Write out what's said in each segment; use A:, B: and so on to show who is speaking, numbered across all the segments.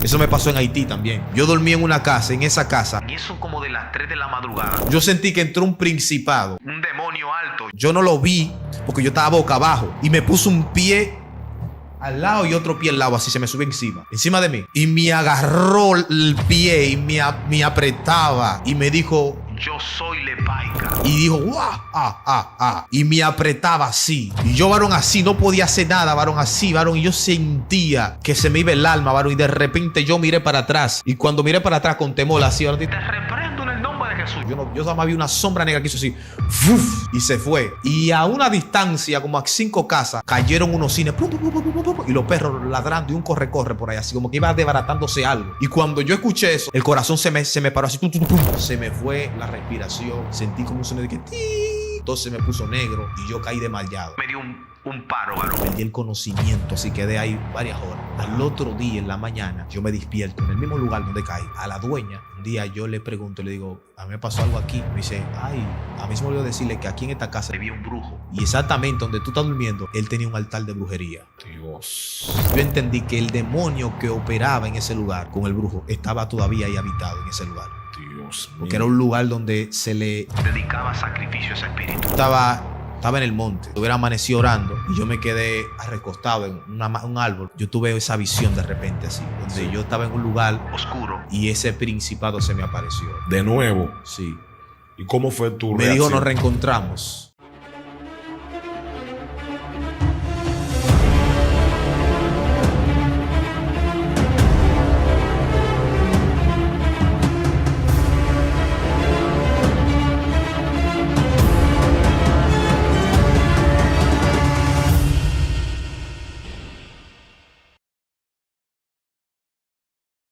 A: Eso me pasó en Haití también. Yo dormí en una casa, en esa casa. Y eso como de las 3 de la madrugada. Yo sentí que entró un principado. Un demonio alto. Yo no lo vi porque yo estaba boca abajo. Y me puso un pie al lado y otro pie al lado, así se me sube encima de mí. Y me agarró el pie y me apretaba y me dijo: yo soy Lepaica. Y dijo: ¡guau! Y me apretaba así. Y yo, varón, así, no podía hacer nada, varón, así, varón. Y yo sentía que se me iba el alma, varón. Y de repente yo miré para atrás. Y cuando miré para atrás con temor, así, varón, te reprendo en el nombre de Jesús. Yo nada más vi una sombra negra que hizo así. ¡Fuf! Y se fue. Y a una distancia, como a 5 casas, cayeron unos cines. ¡Pum, pum, pum, pum, pum, pum! Y los perros ladrando y un corre por ahí, así como que iba desbaratándose algo. Y cuando yo escuché eso, el corazón se me paró así. Se me fue la respiración. Sentí como un sonido de que ¡tí! Entonces me puso negro y yo caí desmayado. Me dio un paro, varón. Perdí el conocimiento, así quedé ahí varias horas. Al otro día, en la mañana, yo me despierto en el mismo lugar donde caí. A la dueña, un día yo le pregunto, le digo: a mí me pasó algo aquí. Me dice: ay, a mí se me olvidó decirle que aquí en esta casa vivía un brujo. Y exactamente donde tú estás durmiendo, él tenía un altar de brujería. Dios. Yo entendí que el demonio que operaba en ese lugar con el brujo estaba todavía ahí habitado en ese lugar. Dios mío. Porque era un lugar donde se le dedicaba sacrificio a ese espíritu. Estaba en el monte. Hubiera amanecido orando y yo me quedé recostado en un árbol. Yo tuve esa visión de repente así, donde yo estaba en un lugar oscuro y ese principado se me apareció.
B: ¿De nuevo?
A: Sí.
B: ¿Y cómo fue tu
A: Me
B: reacción?
A: dijo: nos reencontramos.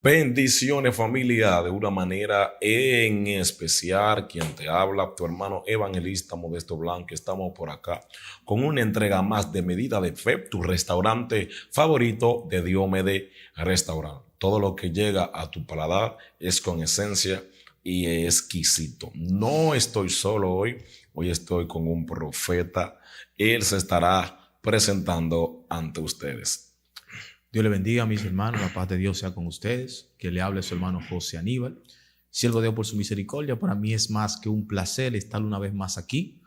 B: Bendiciones, familia, de una manera en especial. Quien te habla, tu hermano evangelista Modesto Blanco. Estamos por acá con una entrega más de Medida de Fe, tu restaurante favorito de Diomedes Restaurant. Todo lo que llega a tu paladar es con esencia y exquisito. No estoy solo hoy estoy con un profeta. Él se estará presentando ante ustedes.
A: Dios le bendiga, mis hermanos. La paz de Dios sea con ustedes. Que le hable su hermano José Aníbal. Siervo de Dios por su misericordia. Para mí es más que un placer estar una vez más aquí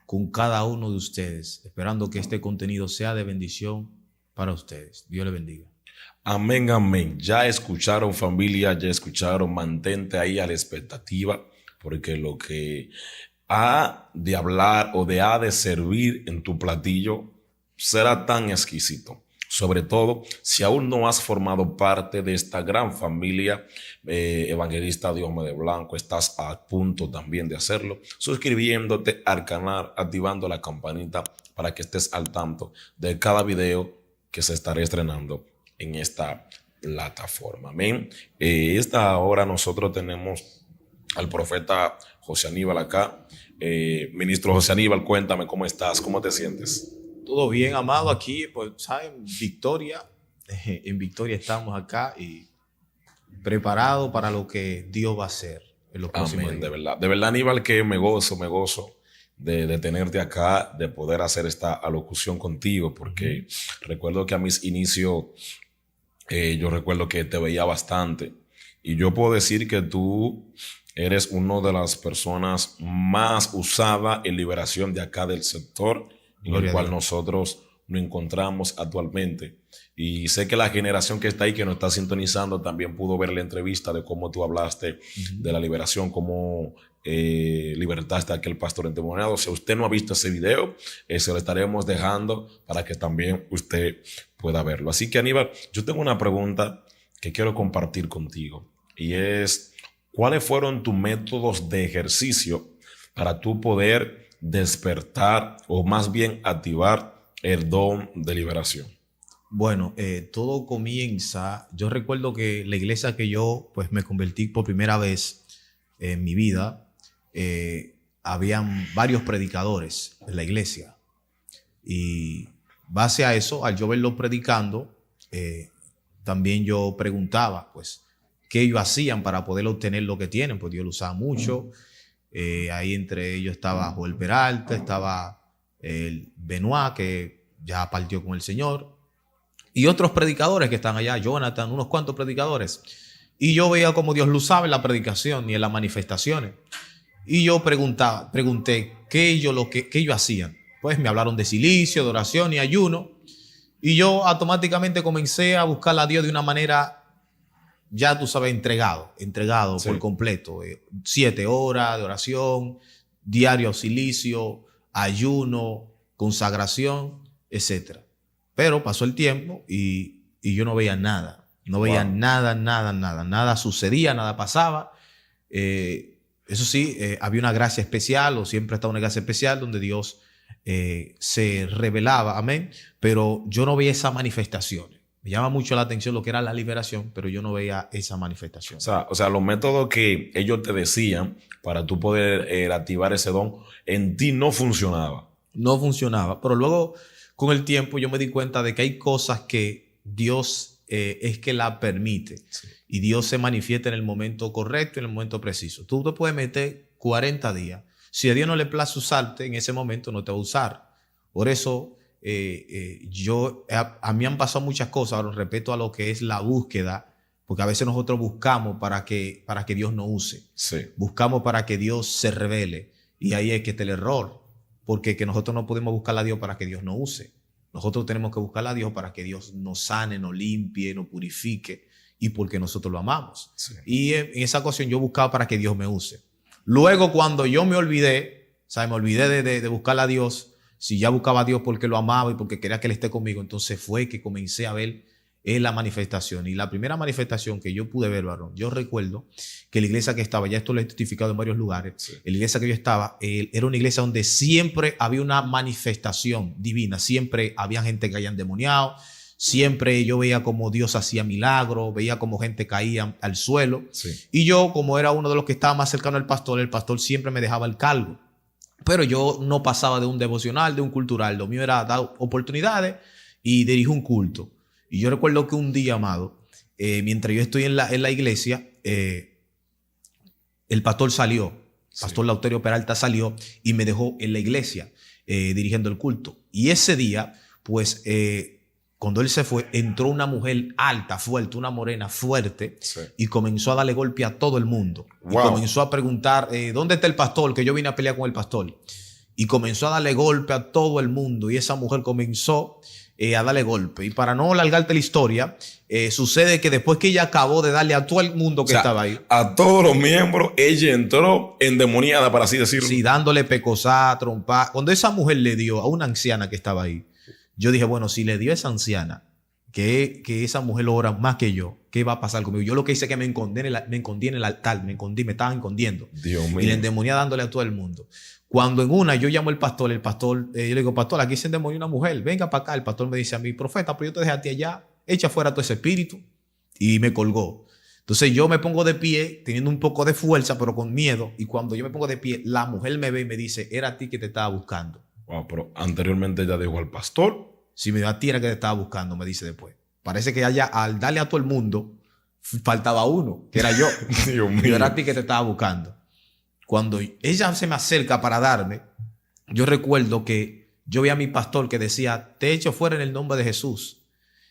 A: con cada uno de ustedes, esperando que este contenido sea de bendición para ustedes. Dios le bendiga.
B: Amén, amén. Ya escucharon, familia, ya escucharon. Mantente ahí a la expectativa, porque lo que ha de hablar o ha de servir en tu platillo será tan exquisito. Sobre todo, si aún no has formado parte de esta gran familia evangelista Diomedes Blanco, estás a punto también de hacerlo, suscribiéndote al canal, activando la campanita para que estés al tanto de cada video que se estará estrenando en esta plataforma. Amén. Esta hora nosotros tenemos al profeta José Aníbal acá. Ministro José Aníbal, cuéntame cómo estás, cómo te sientes.
A: Todo bien, amado, aquí, pues, ¿saben? Victoria. En victoria estamos acá y preparados para lo que Dios va a hacer en los próximos días.
B: De verdad, Aníbal, que me gozo de tenerte acá, de poder hacer esta alocución contigo, porque recuerdo que a mis inicios, yo recuerdo que te veía bastante, y yo puedo decir que tú eres una de las personas más usadas en liberación de acá del sector, en el cual nosotros nos encontramos actualmente. Y sé que la generación que está ahí, que nos está sintonizando, también pudo ver la entrevista de cómo tú hablaste de la liberación, cómo libertaste a aquel pastor endemoniado. Si usted no ha visto ese video, se lo estaremos dejando para que también usted pueda verlo. Así que, Aníbal, yo tengo una pregunta que quiero compartir contigo, y es: ¿cuáles fueron tus métodos de ejercicio para tú poder despertar, o más bien activar, el don de liberación?
A: Bueno, todo comienza. Yo recuerdo que la iglesia que yo pues me convertí por primera vez en mi vida, habían varios predicadores en la iglesia, y base a eso, al yo verlos predicando, también yo preguntaba pues qué ellos hacían para poder obtener lo que tienen, pues Dios lo usaba mucho. Ahí entre ellos estaba Joel Peralta, estaba el Benoit, que ya partió con el Señor, y otros predicadores que están allá, Jonathan, unos cuantos predicadores. Y yo veía como Dios lo usaba en la predicación y en las manifestaciones. Y yo pregunté qué ellos hacían. Pues me hablaron de silicio, de oración y ayuno. Y yo automáticamente comencé a buscar a Dios de una manera, ya tú sabes, entregado sí, por completo. 7 horas de oración, diario silicio, ayuno, consagración, etc. Pero pasó el tiempo y yo no veía nada. No veía nada sucedía, nada pasaba. Eso sí, había una gracia especial, o siempre está una gracia especial donde Dios se revelaba, amén. Pero yo no veía esas manifestaciones. Me llama mucho la atención lo que era la liberación, pero yo no veía esa manifestación.
B: O sea, los métodos que ellos te decían para tú poder activar ese don, en ti no funcionaba.
A: No funcionaba, pero luego con el tiempo yo me di cuenta de que hay cosas que Dios es que la permite. Sí. Y Dios se manifiesta en el momento correcto, en el momento preciso. Tú te puedes meter 40 días. Si a Dios no le place usarte, en ese momento no te va a usar. Por eso a mí han pasado muchas cosas respecto a lo que es la búsqueda, porque a veces nosotros buscamos para que Dios nos use.
B: Sí.
A: Buscamos para que Dios se revele. Y ahí es que está el error, porque que nosotros no podemos buscar a Dios para que Dios nos use. Nosotros tenemos que buscar a Dios para que Dios nos sane, nos limpie, nos purifique y porque nosotros lo amamos.
B: Sí.
A: Y en esa ocasión yo buscaba para que Dios me use. Luego cuando yo me olvidé, me olvidé de buscar a Dios, si ya buscaba a Dios porque lo amaba y porque quería que Él esté conmigo, entonces fue que comencé a ver la manifestación. Y la primera manifestación que yo pude ver, varón, yo recuerdo que la iglesia que estaba, ya esto lo he testificado en varios lugares, sí, en la iglesia que yo estaba, era una iglesia donde siempre había una manifestación divina, siempre había gente que había endemoniado, siempre yo veía como Dios hacía milagros, veía como gente caía al suelo,
B: sí,
A: y yo, como era uno de los que estaba más cercano al pastor, el pastor siempre me dejaba el cargo, pero yo no pasaba de un devocional, de un cultural, lo mío era dar oportunidades y dirigir un culto. Y yo recuerdo que un día, amado, mientras yo estoy en la iglesia, el pastor salió, sí, Pastor Lauterio Peralta salió y me dejó en la iglesia dirigiendo el culto. Y ese día, pues, cuando él se fue, entró una mujer alta, fuerte, una morena fuerte, sí, y comenzó a darle golpe a todo el mundo. Wow. Y comenzó a preguntar, ¿dónde está el pastor? Que yo vine a pelear con el pastor. Y comenzó a darle golpe a todo el mundo. Y esa mujer comenzó a darle golpe. Y para no alargarte la historia, sucede que después que ella acabó de darle a todo el mundo que estaba ahí,
B: a todos los miembros, ella entró endemoniada, para así decirlo.
A: Sí, dándole pecosá, trompa. Cuando esa mujer le dio a una anciana que estaba ahí, yo dije, bueno, si le dio a esa anciana, que esa mujer lo ora más que yo, ¿qué va a pasar conmigo? Yo lo que hice es que me escondí en el altar, me estaban escondiendo.
B: Dios mío.
A: Y la endemonia dándole a todo el mundo. Cuando en una yo llamo al pastor, yo le digo, pastor, aquí se endemonió una mujer, venga para acá. El pastor me dice a mí, profeta, pero yo te dejé a ti allá, echa fuera todo ese espíritu. Y me colgó. Entonces yo me pongo de pie, teniendo un poco de fuerza, pero con miedo. Y cuando yo me pongo de pie, la mujer me ve y me dice, era a ti que te estaba buscando.
B: Wow, pero anteriormente ella dijo al pastor.
A: Si me da a ti era que te estaba buscando, me dice después. Parece que ella, al darle a todo el mundo, faltaba uno, que era yo.
B: Dios mío.
A: Yo era a ti que te estaba buscando. Cuando ella se me acerca para darme, yo recuerdo que yo vi a mi pastor que decía, te echo fuera en el nombre de Jesús.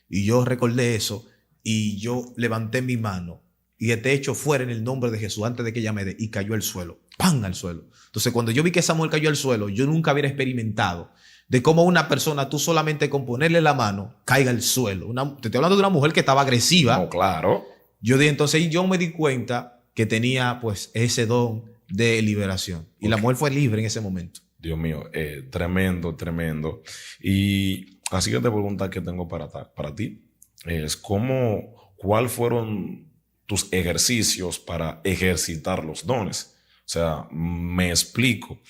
A: Y yo recordé eso y yo levanté mi mano y te echo fuera en el nombre de Jesús antes de que ella me dé, y cayó al suelo, ¡pam! Al suelo. Entonces cuando yo vi que esa mujer cayó al suelo, yo nunca hubiera experimentado de cómo una persona, tú solamente con ponerle la mano, caiga al suelo. Te estoy hablando de una mujer que estaba agresiva.
B: No, claro.
A: Entonces yo me di cuenta que tenía pues ese don de liberación. Y okay, la mujer fue libre en ese momento.
B: Dios mío, tremendo, tremendo. Y así que te pregunta que tengo para ti es ¿cuál fueron tus ejercicios para ejercitar los dones? O sea, me explico.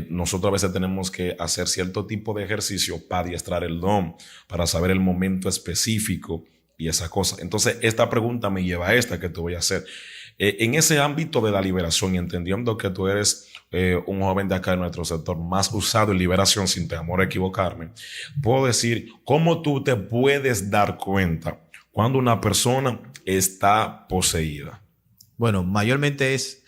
B: Nosotros a veces tenemos que hacer cierto tipo de ejercicio para adiestrar el don, para saber el momento específico y esa cosa. Entonces, esta pregunta me lleva a esta que te voy a hacer. En ese ámbito de la liberación, y entendiendo que tú eres un joven de acá en nuestro sector más usado en liberación, sin temor a equivocarme, puedo decir cómo tú te puedes dar cuenta cuando una persona está poseída.
A: Bueno, mayormente es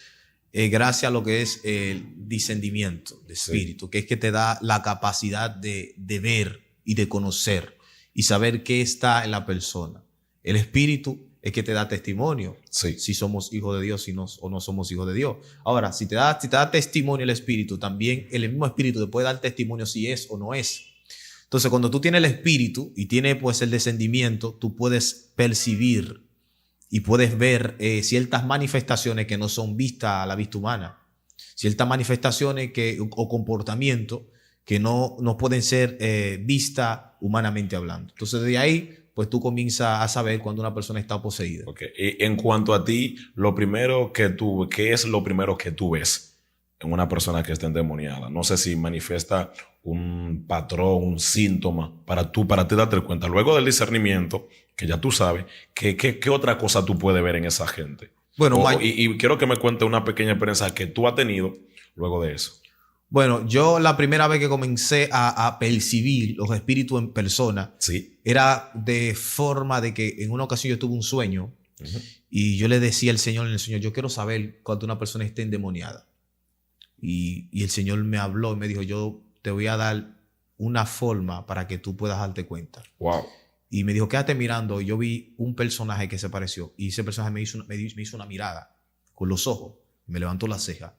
A: gracias a lo que es el discernimiento de espíritu, sí, que es que te da la capacidad de ver y de conocer y saber qué está en la persona. El espíritu es que te da testimonio
B: Sí.
A: si somos hijos de Dios o no somos hijos de Dios. Ahora, si te da testimonio el espíritu, también el mismo espíritu te puede dar testimonio si es o no es. Entonces, cuando tú tienes el espíritu y tienes pues el descendimiento, tú puedes percibir y puedes ver ciertas manifestaciones que no son vistas a la vista humana. Ciertas manifestaciones o comportamientos que no pueden ser vistas humanamente hablando. Entonces, de ahí, pues tú comienzas a saber cuando una persona está poseída.
B: Okay. Y en cuanto a ti, ¿qué es lo primero que tú ves en una persona que está endemoniada? No sé si manifiesta un patrón, un síntoma, para ti darte cuenta. Luego del discernimiento, que ya tú sabes, ¿qué otra cosa tú puedes ver en esa gente?
A: Bueno,
B: y quiero que me cuente una pequeña experiencia que tú has tenido luego de eso.
A: Bueno, yo la primera vez que comencé a percibir los espíritus en persona,
B: sí,
A: era de forma de que en una ocasión yo tuve un sueño y yo le decía al Señor, yo quiero saber cuando una persona esté endemoniada. Y el Señor me habló y me dijo, yo te voy a dar una forma para que tú puedas darte cuenta.
B: Wow.
A: Y me dijo, quédate mirando. Y yo vi un personaje que se pareció. Y ese personaje me hizo una mirada con los ojos. Me levantó la ceja.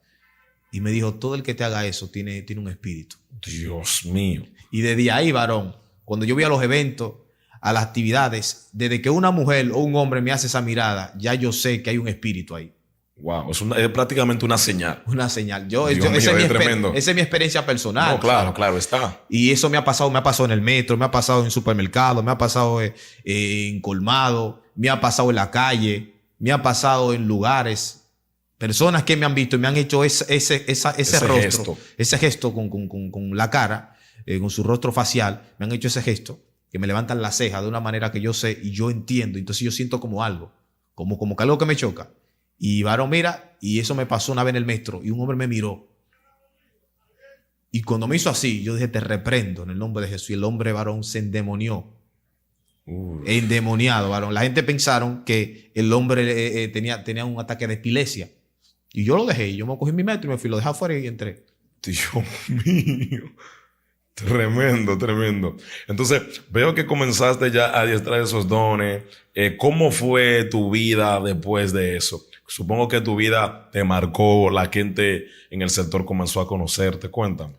A: Y me dijo, todo el que te haga eso tiene un espíritu.
B: Dios mío.
A: Y desde ahí, varón, cuando yo voy a los eventos, a las actividades, desde que una mujer o un hombre me hace esa mirada, ya yo sé que hay un espíritu ahí.
B: Wow, es prácticamente una señal.
A: Una señal.
B: Esa
A: es mi experiencia personal.
B: No, claro, está.
A: Y eso me ha pasado en el metro, me ha pasado en supermercado, me ha pasado en colmado, me ha pasado en la calle, me ha pasado en lugares. Personas que me han visto y me han hecho ese rostro, ese gesto con la cara, con su rostro facial, me han hecho ese gesto, que me levantan la ceja de una manera que yo sé y yo entiendo. Entonces yo siento como algo, como que algo que me choca. Y varón, mira, y eso me pasó una vez en el metro y un hombre me miró. Y cuando me hizo así, yo dije, te reprendo en el nombre de Jesús. Y el hombre, varón, se endemonió. Endemoniado, varón. La gente pensaron que el hombre tenía un ataque de epilepsia. Y yo lo dejé. Yo me cogí mi metro y me fui, lo dejé afuera y entré.
B: Dios mío. Tremendo. Entonces, veo que comenzaste ya a adiestrar esos dones. ¿Cómo fue tu vida después de eso? Supongo que tu vida te marcó, la gente en el sector comenzó a conocerte. Cuéntame.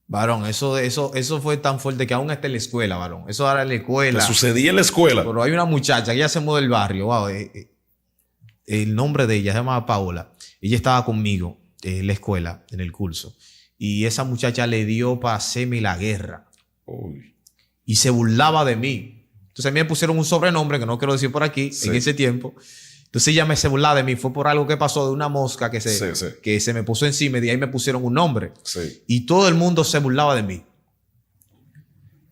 A: Varón, eso fue tan fuerte que aún está en la escuela, varón. Eso ahora en la escuela.
B: ¿Te sucedía en la escuela?
A: Pero hay una muchacha que ella se mudó del barrio. Wow, el nombre de ella se llamaba Paola. Ella estaba conmigo en la escuela, en el curso. Y esa muchacha le dio para hacerme la guerra.
B: Uy.
A: Y se burlaba de mí. Entonces a mí me pusieron un sobrenombre que no quiero decir por aquí, en ese tiempo. Entonces ella se burlaba de mí. Fue por algo que pasó de una mosca que se me puso encima y de ahí me pusieron un nombre.
B: Sí.
A: Y todo el mundo se burlaba de mí.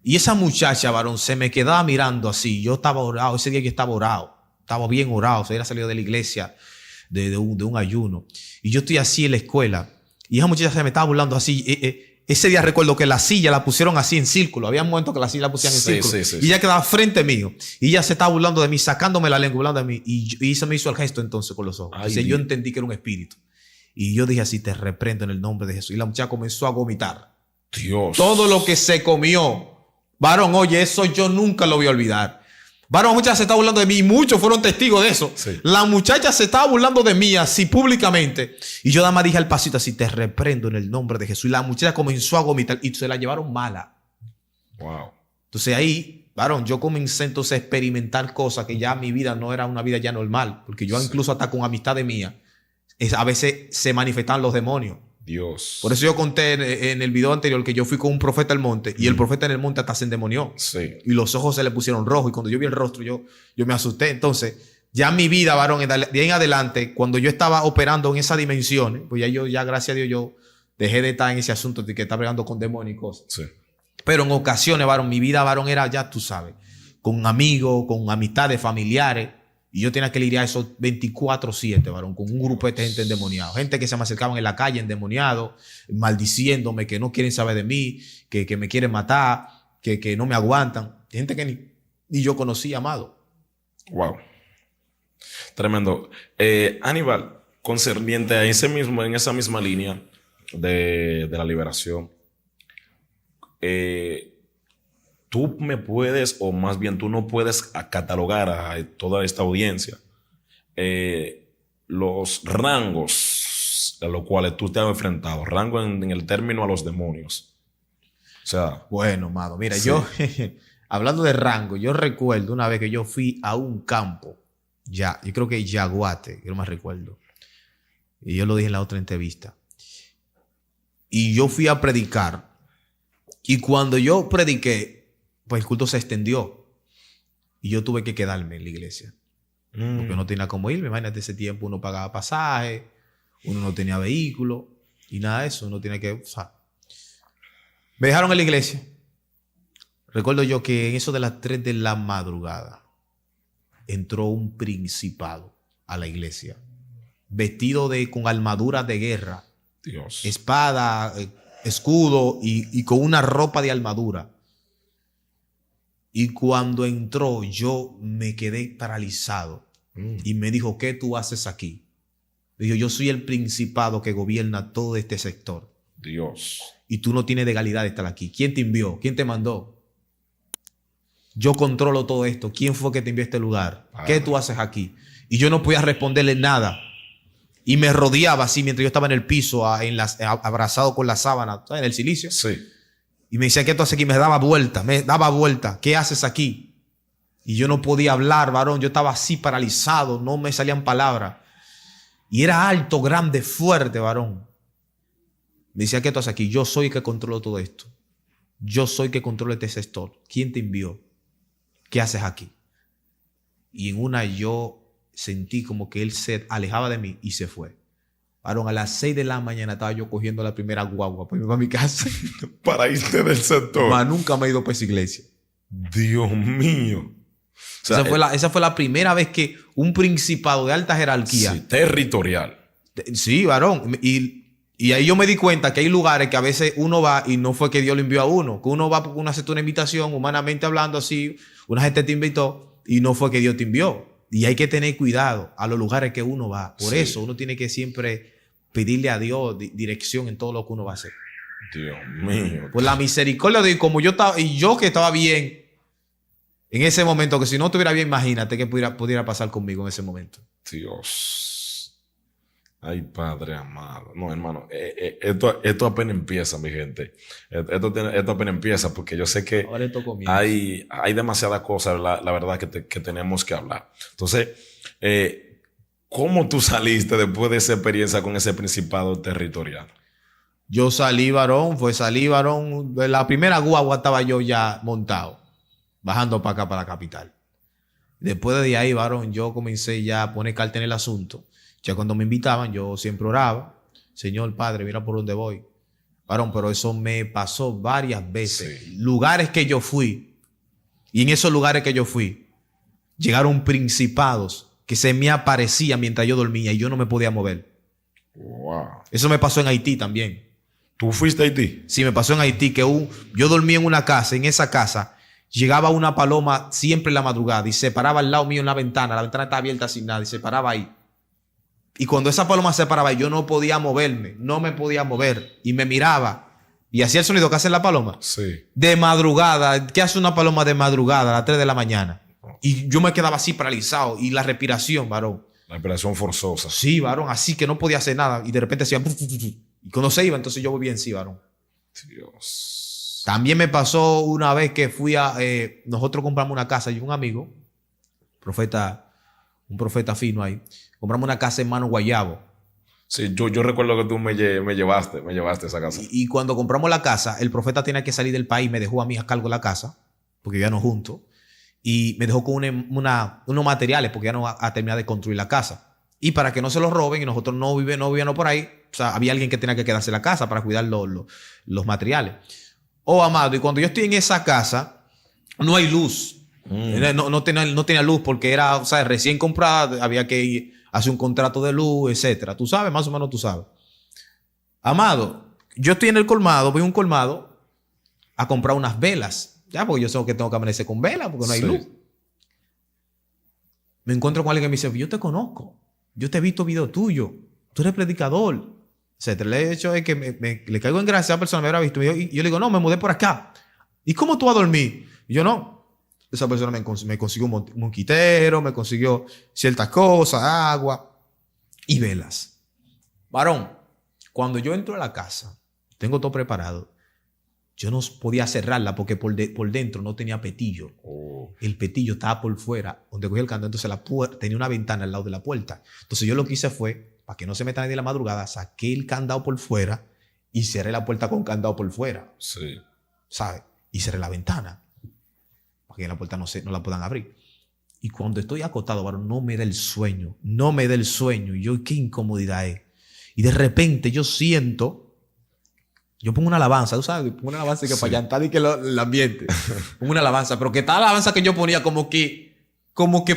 A: Y esa muchacha, varón, se me quedaba mirando así. Yo estaba orado. Ese día yo estaba orado. Estaba bien orado. Se había salido de la iglesia de un ayuno. Y yo estoy así en la escuela. Y esa muchacha se me estaba burlando así. Ese día recuerdo que la silla la pusieron así en círculo. Había momentos que la silla la pusieron en círculo. Y ella quedaba frente mío. Y ella se estaba burlando de mí, sacándome la lengua, burlando de mí. Y se me hizo el gesto entonces con los ojos. Entonces yo entendí que era un espíritu. Y yo dije así, te reprendo en el nombre de Jesús. Y la muchacha comenzó a vomitar.
B: Dios.
A: Todo lo que se comió. Varón, oye, eso yo nunca lo voy a olvidar. Varón, la muchacha se estaba burlando de mí y muchos fueron testigos de eso.
B: Sí.
A: La muchacha se estaba burlando de mí así públicamente. Y yo nada más dije al pasito así, te reprendo en el nombre de Jesús. Y la muchacha comenzó a vomitar y se la llevaron mala.
B: Wow.
A: Entonces ahí, varón, yo comencé entonces a experimentar cosas que ya mi vida no era una vida ya normal. Porque yo incluso hasta con amistades mías, a veces se manifestaban los demonios.
B: Dios.
A: Por eso yo conté en el video anterior que yo fui con un profeta al monte y el profeta en el monte hasta se endemonió.
B: Sí.
A: Y los ojos se le pusieron rojos y cuando yo vi el rostro yo me asusté. Entonces, ya mi vida, varón, de ahí en adelante, cuando yo estaba operando en esa dimensión, pues ya gracias a Dios, yo dejé de estar en ese asunto de que estaba bregando con demonios y cosas.
B: Sí.
A: Pero en ocasiones, varón, mi vida, varón, era ya, tú sabes, con amigos, con amistades, familiares. Y yo tenía que lidiar eso 24/7, varón, con un grupo de gente endemoniada. Gente que se me acercaban en la calle endemoniado, maldiciéndome, que no quieren saber de mí, que me quieren matar, que no me aguantan. Gente que ni yo conocía, amado.
B: Wow. Tremendo. Aníbal, concerniente a en esa misma línea de la liberación, tú me puedes, o más bien tú no puedes catalogar a toda esta audiencia los rangos a los cuales tú te has enfrentado, rango en el término a los demonios. O sea,
A: Bueno, amado, mira,
B: sí.
A: yo, hablando de rango, yo recuerdo una vez que yo fui a un campo, ya, yo creo que Yaguate, yo no me recuerdo. Y yo lo dije en la otra entrevista. Y yo fui a predicar. Y cuando yo prediqué, pues el culto se extendió. Y yo tuve que quedarme en la iglesia. Porque no tenía cómo irme. Imagínate, ese tiempo uno pagaba pasaje, uno no tenía vehículo y nada de eso. Uno tenía que... O sea, me dejaron en la iglesia. Recuerdo yo que en eso de las 3 de la madrugada entró un principado a la iglesia, vestido con armadura de guerra,
B: Dios.
A: espada, escudo y con una ropa de armadura. Y cuando entró, yo me quedé paralizado. Y me dijo, ¿qué tú haces aquí? Me dijo, yo soy el principado que gobierna todo este sector.
B: Dios.
A: Y tú no tienes legalidad de estar aquí. ¿Quién te envió? ¿Quién te mandó? Yo controlo todo esto. ¿Quién fue que te envió a este lugar? ¿Qué tú haces aquí? Y yo no podía responderle nada. Y me rodeaba así mientras yo estaba en el piso, abrazado con la sábana, en el silicio.
B: Sí.
A: Y me decía, ¿qué tú haces aquí? Me daba vuelta. ¿Qué haces aquí? Y yo no podía hablar, varón. Yo estaba así paralizado. No me salían palabras. Y era alto, grande, fuerte, varón. Me decía, ¿qué tú haces aquí? Yo soy el que controlo todo esto. Yo soy el que controla este sector. ¿Quién te envió? ¿Qué haces aquí? Y en una yo sentí como que él se alejaba de mí y se fue. Varón, a las 6 de la mañana estaba yo cogiendo la primera guagua para irme a mi casa.
B: Para irte del sector.
A: Mas nunca me he ido para esa iglesia.
B: Dios mío. O sea,
A: esa fue la primera vez que un principado de alta jerarquía.
B: Sí, territorial.
A: Sí, varón. Y ahí yo me di cuenta que hay lugares que a veces uno va y no fue que Dios lo envió a uno. Que uno va porque uno aceptó una invitación, humanamente hablando así, una gente te invitó y no fue que Dios te envió. Y hay que tener cuidado a los lugares que uno va. Por eso uno tiene que siempre pedirle a Dios dirección en todo lo que uno va a hacer.
B: Dios mío.
A: Por la misericordia de Dios, como yo estaba, y yo que estaba bien en ese momento, que si no estuviera bien, imagínate qué pudiera pasar conmigo en ese momento.
B: Dios. Ay, Padre amado. No, hermano, esto apenas empieza, mi gente. Esto apenas empieza porque yo sé que
A: Ahora esto comienza.
B: hay demasiadas cosas, la verdad, que tenemos que hablar. Entonces, ¿cómo tú saliste después de esa experiencia con ese principado territorial?
A: Yo salí, varón. De la primera guagua estaba yo ya montado, bajando para acá, para la capital. Después de ahí, varón, yo comencé ya a poner carta en el asunto. Ya cuando me invitaban, yo siempre oraba. Señor Padre, mira por dónde voy. Varón, pero eso me pasó varias veces.
B: Sí.
A: Lugares que yo fui. Y en esos lugares que yo fui, llegaron principados que se me aparecían mientras yo dormía y yo no me podía mover.
B: Wow.
A: Eso me pasó en Haití también.
B: ¿Tú fuiste a Haití?
A: Sí, me pasó en Haití que yo dormía en una casa. En esa casa llegaba una paloma siempre en la madrugada y se paraba al lado mío en la ventana. La ventana estaba abierta sin nada y se paraba ahí. Y cuando esa paloma se paraba, yo no podía moverme, no me podía mover. Y me miraba y hacía el sonido que hace la paloma.
B: Sí.
A: De madrugada. ¿Qué hace una paloma de madrugada a las 3 de la mañana? Y yo me quedaba así paralizado. Y la respiración, varón.
B: La operación forzosa.
A: Sí, varón, así que no podía hacer nada. Y de repente hacía... Y cuando se iba, entonces yo volvía en sí, varón.
B: Dios.
A: También me pasó una vez que fui a... nosotros compramos una casa y un amigo, un profeta fino ahí, compramos una casa en Mano Guayabo.
B: Sí, yo recuerdo que tú me llevaste a esa casa.
A: Y cuando compramos la casa, el profeta tenía que salir del país, me dejó a mí a cargo de la casa, porque ya no juntos, y me dejó con unos materiales, porque ya no ha terminado de construir la casa. Y para que no se los roben, y nosotros no vivíamos por ahí, o sea, había alguien que tenía que quedarse en la casa para cuidar los materiales. Oh, amado, y cuando yo estoy en esa casa, no hay luz. No tenía luz porque era, o sea, recién comprada, había que hacer un contrato de luz, etcétera. Tú sabes, más o menos tú sabes. Amado, yo estoy en el colmado, voy a un colmado a comprar unas velas. Ya, porque yo sé que tengo que amanecer con velas porque no hay luz. Me encuentro con alguien que me dice, yo te conozco, yo te he visto video tuyo, tú eres predicador, etcétera. El hecho es que le caigo en gracia a esa persona, me habrá visto. Y yo le digo, no, me mudé por acá. ¿Y cómo tú vas a dormir? Y yo no. Esa persona me consiguió un mosquitero, me consiguió ciertas cosas, agua y velas. Varón, cuando yo entro a la casa, tengo todo preparado. Yo no podía cerrarla porque por dentro no tenía petillo.
B: Oh.
A: El petillo estaba por fuera, donde cogí el candado. Entonces tenía una ventana al lado de la puerta. Entonces yo lo que hice fue, para que no se meta nadie en la madrugada, saqué el candado por fuera y cerré la puerta con candado por fuera.
B: Sí.
A: ¿Sabes? Y cerré la ventana, para que la puerta no la puedan abrir. Y cuando estoy acostado, varón, no me da el sueño. No me da el sueño. Y yo, qué incomodidad es. Y de repente yo siento... Yo pongo una alabanza, tú sabes, pongo una alabanza que para llantar y que el ambiente. Pongo una alabanza, pero que tal alabanza que yo ponía como que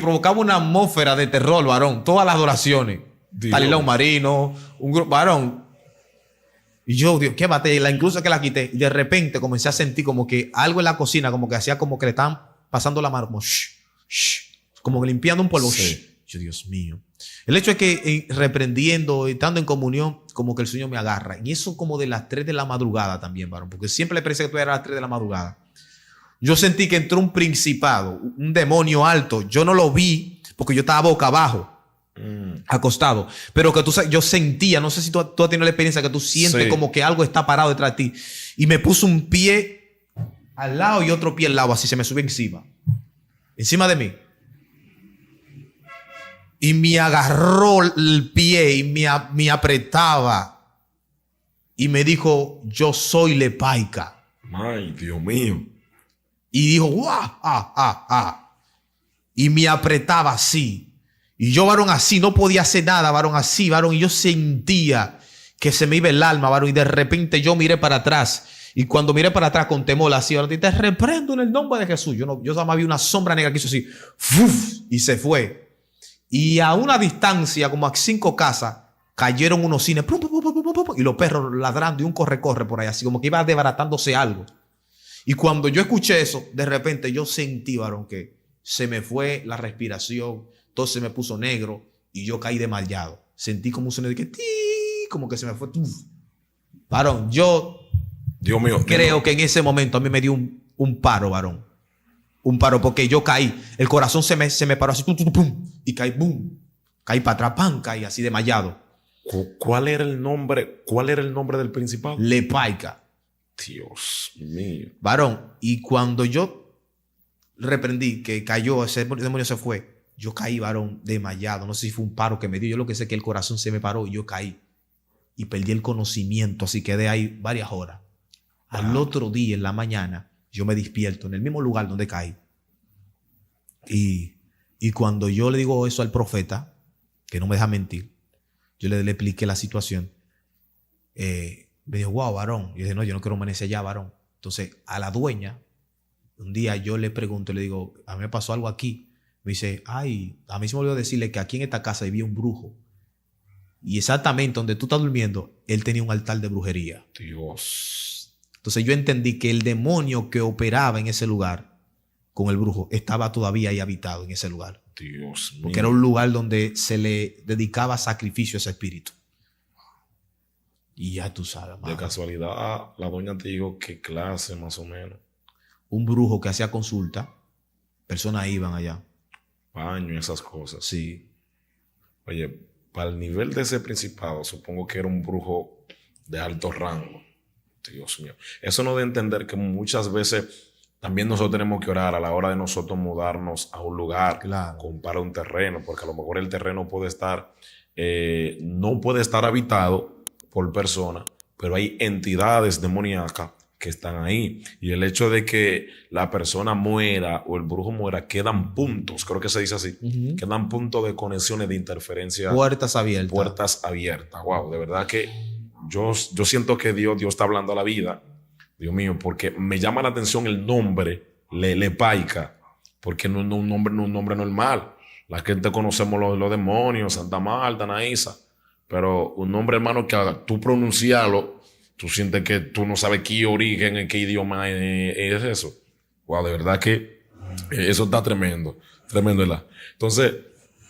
A: provocaba una atmósfera de terror, varón. Todas las adoraciones. Talila un marino, un grupo, varón. Y yo, Dios, qué batalla. Incluso que la quité. Y de repente comencé a sentir como que algo en la cocina, como que hacía como que le estaban pasando la mano, como shh, shh, como que limpiando un polvo. Sí. Yo, Dios mío. El hecho es que reprendiendo, estando en comunión, como que el Señor me agarra. Y eso como de las 3 de la madrugada también, varón. Porque siempre le parece que tú eras a las 3 de la madrugada. Yo sentí que entró un principado, un demonio alto. Yo no lo vi porque yo estaba boca abajo, acostado. Pero que yo sentía, no sé si tú has tenido la experiencia que tú sientes como que algo está parado detrás de ti. Y me puso un pie al lado y otro pie al lado, así se me sube encima de mí. Y me agarró el pie y me apretaba. Y me dijo, yo soy Lepaica.
B: Ay, Dios mío.
A: Y dijo, ¡guau! Y me apretaba así. Y yo, varón, así, no podía hacer nada, varón, así, varón. Y yo sentía que se me iba el alma, varón. Y de repente yo miré para atrás. Y cuando miré para atrás con temor, así, varón, te reprendo en el nombre de Jesús. Yo solamente vi una sombra negra que hizo así. ¡Fuf! Y se fue. Y a una distancia, como a 5 casas, cayeron unos cines. ¡Pum, pum, pum, pum, pum, pum! Y los perros ladrando y un corre por ahí, así como que iba desbaratándose algo. Y cuando yo escuché eso, de repente yo sentí, varón, que se me fue la respiración, todo se me puso negro y yo caí desmayado. Sentí como un sonido de que ¡tí! Como que se me fue. Varón, yo
B: Dios mío,
A: creo que en ese momento a mí me dio un paro, varón. Un paro porque yo caí. El corazón se me paró así. Pum, y caí, boom. Caí para atrás, pam, caí así desmayado.
B: ¿Cuál era el nombre del principal?
A: Lepaica.
B: Dios mío.
A: Varón, y cuando yo reprendí que cayó, ese demonio se fue, yo caí, varón, desmayado. No sé si fue un paro que me dio. Yo lo que sé es que el corazón se me paró y yo caí. Y perdí el conocimiento, así quedé ahí varias horas. Al otro día, en la mañana, yo me despierto en el mismo lugar donde caí. Y cuando yo le digo eso al profeta, que no me deja mentir, yo le expliqué la situación. Me dijo, wow, varón. Yo dije, no, yo no quiero amanecer allá, varón. Entonces, a la dueña, un día yo le pregunto, le digo, a mí me pasó algo aquí. Me dice, ay, a mí se me olvidó decirle que aquí en esta casa vivía un brujo. Y exactamente donde tú estás durmiendo, él tenía un altar de brujería.
B: Dios.
A: Entonces yo entendí que el demonio que operaba en ese lugar con el brujo estaba todavía ahí habitado en ese lugar.
B: Dios mío.
A: Porque era un lugar donde se le dedicaba sacrificio a ese espíritu. Y ya tú sabes,
B: de casualidad, la doña te dijo qué clase más o menos.
A: Un brujo que hacía consulta, personas iban allá.
B: Baño y esas cosas.
A: Sí.
B: Oye, para el nivel de ese principado, supongo que era un brujo de alto rango. Dios mío. Eso nos da a entender que muchas veces también nosotros tenemos que orar a la hora de nosotros mudarnos a un lugar,
A: claro,
B: comprar un terreno, porque a lo mejor el terreno puede estar, no puede estar habitado por personas, pero hay entidades demoníacas que están ahí. Y el hecho de que la persona muera o el brujo muera, quedan puntos, creo que se dice así, quedan puntos de conexiones, de interferencia.
A: Puertas abiertas.
B: Puertas abiertas. Wow, de verdad que yo siento que Dios está hablando a la vida, Dios mío, porque me llama la atención el nombre, Lepaica, porque no es un nombre normal. La gente conocemos los demonios, Santa Marta, Anaísa, pero un nombre, hermano, que tú pronunciarlo, tú sientes que tú no sabes qué origen, en qué idioma es eso. Wow, de verdad que eso está tremendo, ¿verdad? Entonces,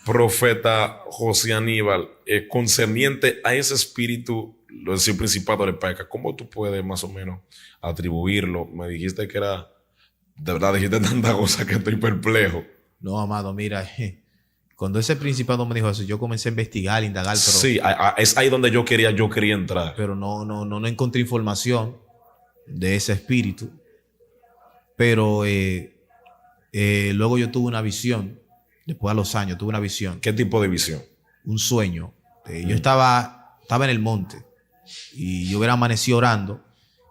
B: profeta José Aníbal, concerniente a ese espíritu, lo decía principado de Lepaica, ¿cómo tú puedes más o menos atribuirlo? Me dijiste que era De verdad dijiste tanta cosa que estoy perplejo.
A: No, amado, mira, cuando ese principado me dijo eso, yo comencé a investigar, indagar, pero,
B: Sí, es ahí donde yo quería entrar.
A: pero no encontré información de ese espíritu. Pero luego yo tuve una visión, después a los años tuve una visión,
B: ¿Qué tipo de visión?
A: un sueño. Yo estaba en el monte y yo hubiera amanecido orando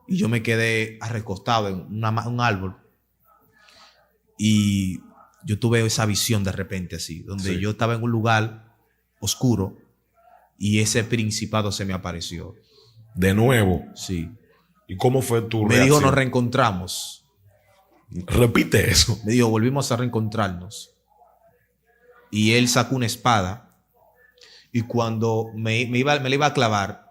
A: y yo me quedé recostado en un árbol y yo tuve esa visión de repente así, donde
B: Sí.
A: yo estaba en un lugar oscuro y ese principado se me apareció.
B: De nuevo.
A: Sí.
B: ¿Y cómo fue tu
A: Me
B: reacción?
A: dijo, nos reencontramos.
B: Repite eso.
A: Me dijo, volvimos a reencontrarnos. Y él sacó una espada y cuando me la iba a clavar,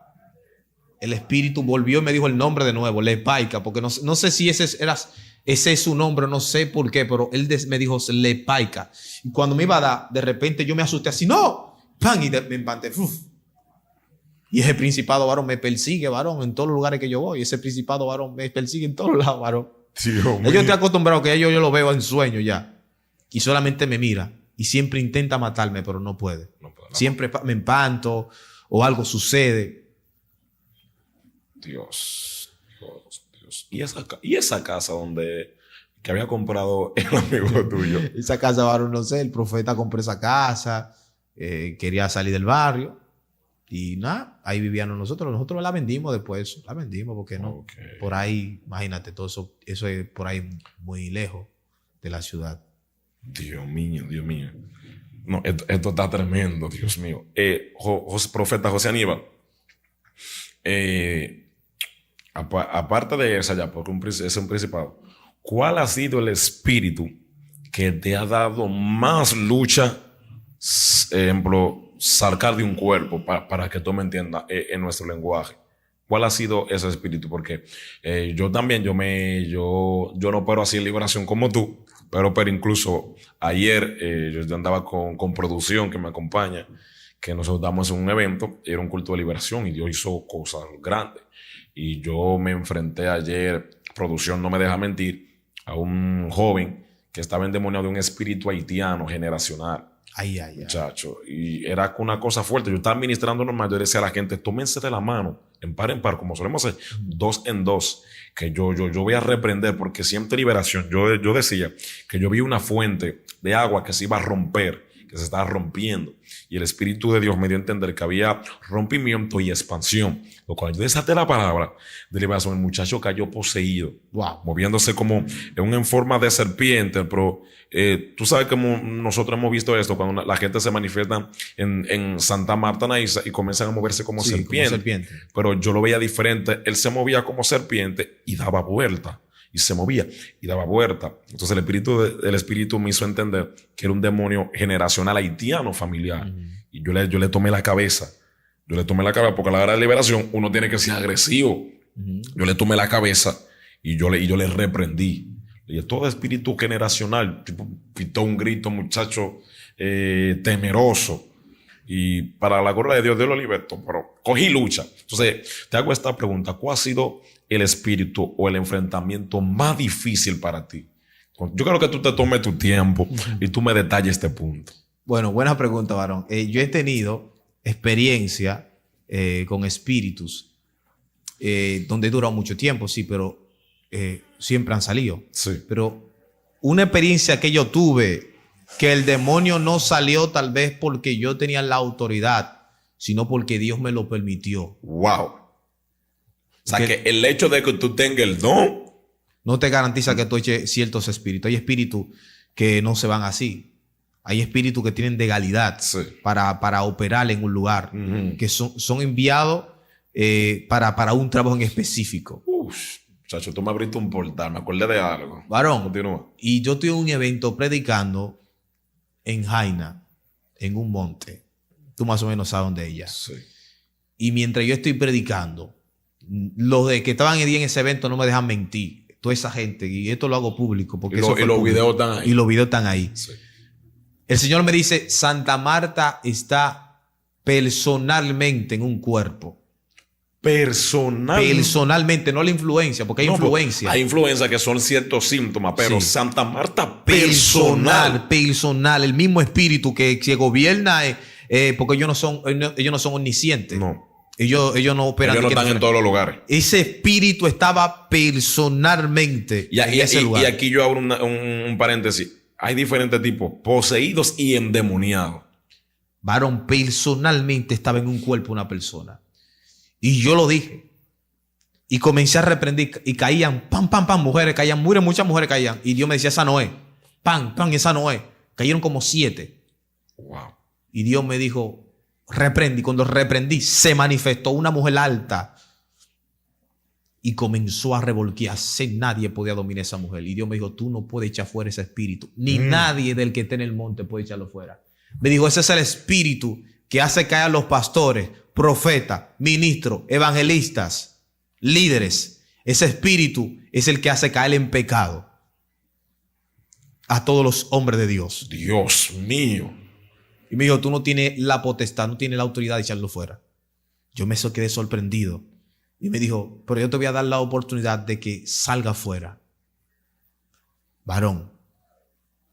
A: el espíritu volvió y me dijo el nombre de nuevo, Lepaica, porque no sé si ese es su nombre, no sé por qué, pero él me dijo Lepaica. Y cuando me iba a dar, de repente yo me asusté así, ¡no! ¡Pam! Y me empanté. ¡Uf! Y ese principado, varón, me persigue, varón, en todos los lugares que yo voy. Ese principado, varón, me persigue en todos lados, varón.
B: Dios
A: Yo
B: mío.
A: estoy acostumbrado que yo lo veo en sueño ya. Y solamente me mira. Y siempre intenta matarme, pero no puede.
B: No puede, no.
A: Siempre me empanto o algo sucede.
B: Dios. ¿Y esa casa que había comprado el amigo tuyo?
A: Esa casa, varón, no sé, el profeta compró esa casa, quería salir del barrio. Y nada, ahí vivíamos nosotros. Nosotros la vendimos después. La vendimos porque no.
B: Okay.
A: Por ahí, imagínate, todo eso es por ahí muy lejos de la ciudad.
B: Dios mío, Dios mío. No, esto está tremendo, Dios mío. Profeta José Aníbal, aparte de esa ya, porque es un principado, ¿cuál ha sido el espíritu que te ha dado más lucha, ejemplo, sacar de un cuerpo, para que tú me entiendas en nuestro lenguaje? ¿Cuál ha sido ese espíritu? Porque yo también, yo no opero así en liberación como tú, pero incluso ayer yo andaba con producción que me acompaña, que nosotros damos un evento, era un culto de liberación y Dios hizo cosas grandes. Y yo me enfrenté ayer, producción no me deja mentir, a un joven que estaba endemoniado de un espíritu haitiano generacional.
A: Ay, ay, ay.
B: Muchacho, y era una cosa fuerte. Yo estaba administrando normal, yo decía a la gente, tómense de la mano, en par, como solemos hacer, 2 en 2, que yo voy a reprender, porque siempre liberación. Yo decía que yo vi una fuente de agua que se iba a romper, que se estaba rompiendo, y el Espíritu de Dios me dio a entender que había rompimiento y expansión. Lo cual yo desaté la palabra de liberación, el muchacho cayó poseído,
A: Wow.
B: moviéndose como en forma de serpiente, pero tú sabes que nosotros hemos visto esto cuando la gente se manifiesta en Santa Marta Naiza y comienzan a moverse como
A: Sí,
B: serpiente.
A: como serpiente.
B: Pero yo lo veía diferente. Él se movía como serpiente y daba vuelta. Y se movía y daba vuelta. Entonces el espíritu me hizo entender que era un demonio generacional haitiano familiar. Y yo le tomé la cabeza. Yo le tomé la cabeza porque a la hora de liberación uno tiene que ser agresivo. Yo le tomé la cabeza y yo le reprendí. Y todo espíritu generacional, tipo, pitó un grito, muchacho, temeroso. Y para la gloria de Dios lo libertó, pero cogí lucha. Entonces, te hago esta pregunta. ¿Cuál ha sido el espíritu o el enfrentamiento más difícil para ti? Yo creo que tú te tomes tu tiempo y tú me detalles este punto.
A: Bueno, buena pregunta, varón. Yo he tenido experiencia con espíritus donde he durado mucho tiempo, sí, pero siempre han salido.
B: Sí.
A: Pero una experiencia que yo tuve, que el demonio no salió tal vez porque yo tenía la autoridad, sino porque Dios me lo permitió.
B: Wow. O sea, que el hecho de que tú tengas el don
A: no te garantiza que tú eches ciertos espíritus. Hay espíritus que no se van así. Hay espíritus que tienen legalidad
B: Sí.
A: para operar en un lugar, que son enviados para un trabajo en específico.
B: Chacho, tú me abriste un portal, me acordé de algo.
A: Varón,
B: Continúa.
A: y yo estoy en un evento predicando en Jaina, en un monte. Tú más o menos sabes dónde es ella.
B: Sí.
A: Y mientras yo estoy predicando, los de que estaban en ese evento no me dejan mentir. Toda esa gente, y esto lo hago público. Porque
B: Y
A: eso fue
B: los
A: público.
B: videos están ahí.
A: Y los videos están ahí.
B: Sí.
A: El Señor me dice, Santa Marta está personalmente en un cuerpo. Personalmente, no la influencia, porque hay influencia.
B: Hay influencia que son ciertos síntomas, pero
A: Sí.
B: Santa Marta personal.
A: Personal. El mismo espíritu que gobierna, porque ellos no son omniscientes.
B: No.
A: Ellos no operan.
B: Ellos no están en todos los lugares.
A: Ese espíritu estaba personalmente en ese lugar.
B: Y aquí yo abro un paréntesis. Hay diferentes tipos, poseídos y endemoniados.
A: Varón, personalmente estaba en un cuerpo una persona. Y yo lo dije. Y comencé a reprender. Y caían, pam, pam, pam, mujeres caían. Muchas mujeres caían. Y Dios me decía, esa no es. Pam, pam, esa no es. Cayeron como 7.
B: Wow.
A: Y Dios me dijo, reprendí. Cuando reprendí, se manifestó una mujer alta. Y comenzó a revolquearse. Nadie podía dominar a esa mujer. Y Dios me dijo, tú no puedes echar fuera ese espíritu. Ni nadie del que esté en el monte puede echarlo fuera. Me dijo, ese es el espíritu que hace caer a los pastores, profetas, ministros, evangelistas, líderes. Ese espíritu es el que hace caer en pecado a todos los hombres de Dios.
B: Dios mío.
A: Y me dijo, tú no tienes la potestad, no tienes la autoridad de echarlo fuera. Yo me quedé sorprendido. Y me dijo, pero yo te voy a dar la oportunidad de que salga fuera. Varón,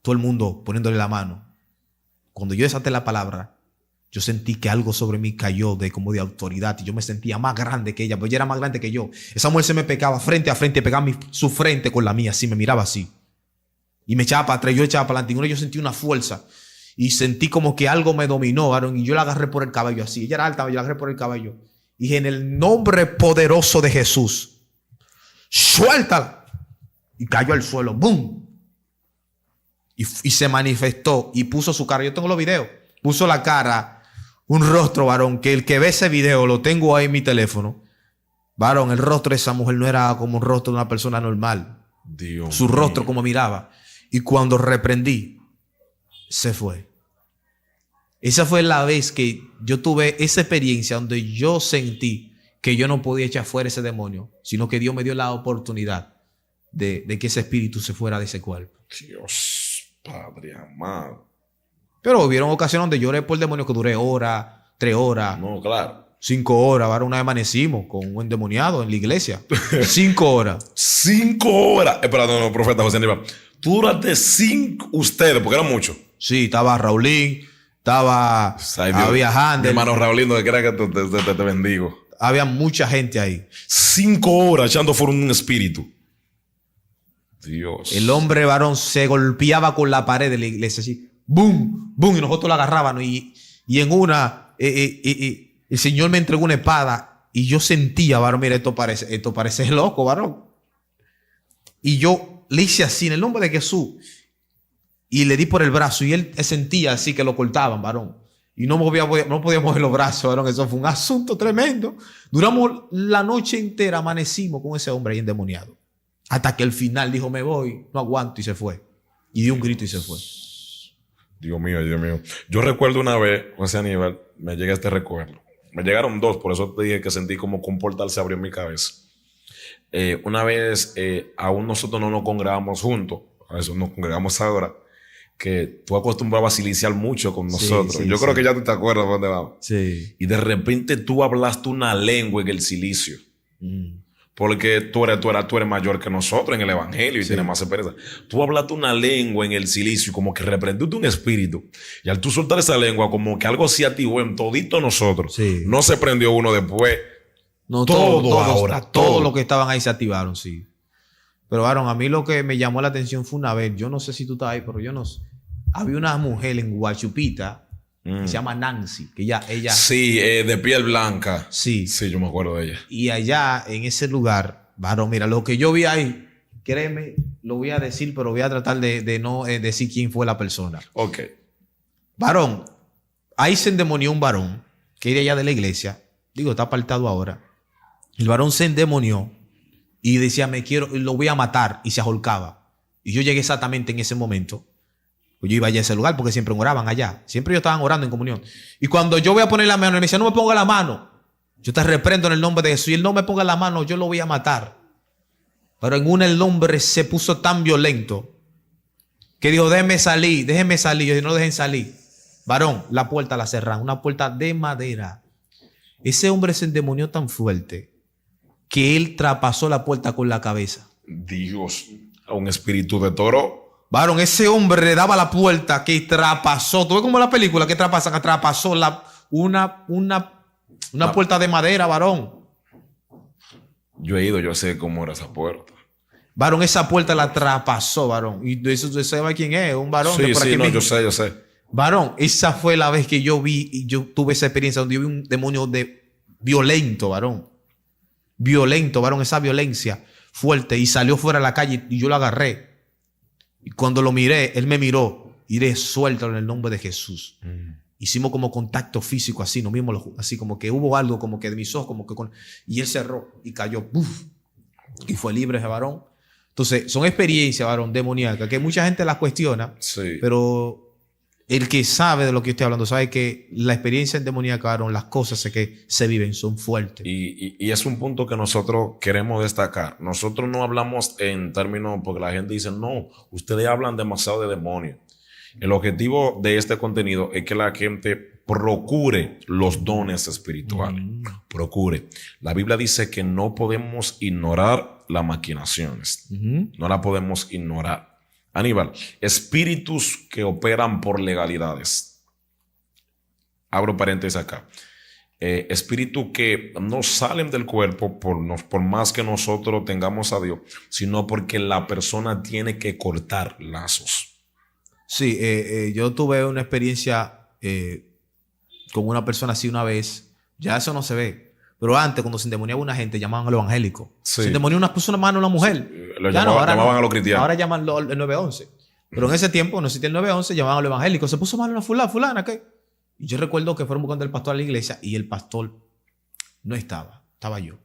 A: todo el mundo poniéndole la mano. Cuando yo desaté la palabra, yo sentí que algo sobre mí cayó como de autoridad. Y yo me sentía más grande que ella, porque ella era más grande que yo. Esa mujer se me pegaba frente a frente, pegaba su frente con la mía, así, me miraba así. Y me echaba para atrás, yo echaba para adelante. Y yo sentí una fuerza. Y sentí como que algo me dominó, varón. Y yo la agarré por el cabello así. Ella era alta, yo la agarré por el cabello. Y dije, en el nombre poderoso de Jesús, suéltala. Y cayó al suelo. ¡Bum! Y se manifestó y puso su cara. Yo tengo los videos. Puso la cara, un rostro, varón, que el que ve ese video, lo tengo ahí en mi teléfono. Varón, el rostro de esa mujer no era como un rostro de una persona normal.
B: Dios
A: Su
B: mío.
A: rostro como miraba. Y cuando reprendí, se fue. Esa fue la vez que yo tuve esa experiencia donde yo sentí que yo no podía echar fuera ese demonio, sino que Dios me dio la oportunidad de que ese espíritu se fuera de ese cuerpo.
B: Dios, Padre amado.
A: Pero hubieron ocasiones donde lloré por el demonio que duré horas, 3 horas,
B: No, claro.
A: 5 horas. Ahora una vez amanecimos con un endemoniado en la iglesia. 5 horas.
B: 5 horas. Perdón, no, profeta José Aníbal. Tú duraste 5, ustedes, porque eran muchos.
A: Sí, estaba Raulín, estaba,
B: Ay, Dios.
A: había
B: Mi
A: Handel,
B: hermano Raulín, donde quiera que te bendigo.
A: había mucha gente ahí.
B: 5 horas echando fuera un espíritu. Dios.
A: El hombre varón se golpeaba con la pared de la iglesia así, boom, boom, y nosotros la agarrábamos. Y en una, el Señor me entregó una espada y yo sentía, varón, mira, esto parece loco, varón. Y yo le hice así en el nombre de Jesús y le di por el brazo y él sentía así que lo cortaban, varón. Y no podía mover los brazos, varón. Eso fue un asunto tremendo. Duramos la noche entera, amanecimos con ese hombre ahí endemoniado. Hasta que al final dijo, me voy, no aguanto, y se fue. Y dio un grito y se fue.
B: Dios mío, Dios mío. Yo recuerdo una vez, José Aníbal, me llega este recuerdo. Me llegaron 2, por eso te dije que sentí como que un portal se abrió en mi cabeza. Una vez, aún nosotros no nos congregamos juntos, a eso nos congregamos ahora, que tú acostumbrabas a siliciar mucho con nosotros.
A: Sí,
B: Yo creo
A: sí.
B: que ya tú te acuerdas de dónde vamos.
A: Sí.
B: Y de repente tú hablaste una lengua en el silicio. Porque tú eres mayor que nosotros en el evangelio y
A: Sí.
B: tienes más experiencia. Tú hablaste una lengua en el silicio, como que reprendiste un espíritu. Y al tú soltar esa lengua, como que algo se activó en todito nosotros.
A: Sí.
B: No se prendió uno después.
A: No,
B: Todo.
A: todos los que estaban ahí se activaron, sí. Pero, Aaron, a mí lo que me llamó la atención fue una vez, yo no sé si tú estás ahí, pero yo no sé. Había una mujer en Guachupita que se llama Nancy, que ella
B: Sí, de piel blanca.
A: sí.
B: Sí, yo me acuerdo de ella.
A: Y allá, en ese lugar, varón, mira, lo que yo vi ahí, créeme, lo voy a decir, pero voy a tratar de no decir quién fue la persona.
B: Ok.
A: Varón, ahí se endemonió un varón que era allá de la iglesia. Digo, está apartado ahora. El varón se endemonió y decía, lo voy a matar, y se ahorcaba. Y yo llegué exactamente en ese momento. Pues yo iba allá a ese lugar porque siempre oraban allá. Siempre ellos estaban orando en comunión. Y cuando yo voy a poner la mano, él me decía, no me ponga la mano. Yo te reprendo en el nombre de Jesús. Y él no me ponga la mano, yo lo voy a matar. Pero en una el hombre se puso tan violento que dijo, déjeme salir. Yo dije, no dejen salir. Varón, la puerta la cerraron, una puerta de madera. Ese hombre se endemonió tan fuerte que él traspasó la puerta con la cabeza.
B: Dios, a un espíritu de toro.
A: Varón, ese hombre le daba la puerta que traspasó. ¿Tú ves como la película que traspasan? Traspasó una puerta de madera, varón.
B: Yo he ido, yo sé cómo era esa puerta.
A: Varón, esa puerta la traspasó, varón. Y eso usted sabe quién es, un varón.
B: Sí,
A: de por
B: sí,
A: aquí
B: no,
A: mismo.
B: yo sé.
A: Varón, esa fue la vez que yo vi y yo tuve esa experiencia donde yo vi un demonio violento, varón. Violento, varón, esa violencia fuerte. Y salió fuera a la calle y yo lo agarré. Y cuando lo miré, él me miró. Iré, suéltalo en el nombre de Jesús. Hicimos como contacto físico así, nos vimos así como que hubo algo como que de mis ojos, como que y él cerró y cayó. ¡Buf! Y fue libre ese varón. Entonces, son experiencias, varón, demoníacas, que mucha gente las cuestiona,
B: Sí.
A: pero el que sabe de lo que estoy hablando sabe que la experiencia demoníaca, varón, las cosas que se viven son fuertes.
B: Y es un punto que nosotros queremos destacar. Nosotros no hablamos en términos, porque la gente dice, no, ustedes hablan demasiado de demonios. El objetivo de este contenido es que la gente procure los dones espirituales. Procure. La Biblia dice que no podemos ignorar las maquinaciones. No la podemos ignorar. Aníbal, espíritus que operan por legalidades. Abro paréntesis acá. Espíritus que no salen del cuerpo por más que nosotros tengamos a Dios, sino porque la persona tiene que cortar lazos.
A: Sí, yo tuve una experiencia con una persona así una vez. Ya eso no se ve. Pero antes, cuando se endemoniaba una gente, llamaban a los evangélicos.
B: Sí.
A: Se endemoniaba una persona, mano, una mujer.
B: Sí, llamaban a los cristianos.
A: Ahora llaman el 911. Pero en ese tiempo no existía el 911, llamaban a los evangélicos. Se puso mal una fulana, ¿qué? Y yo recuerdo que fueron buscando al pastor a la iglesia y el pastor no estaba. Estaba yo.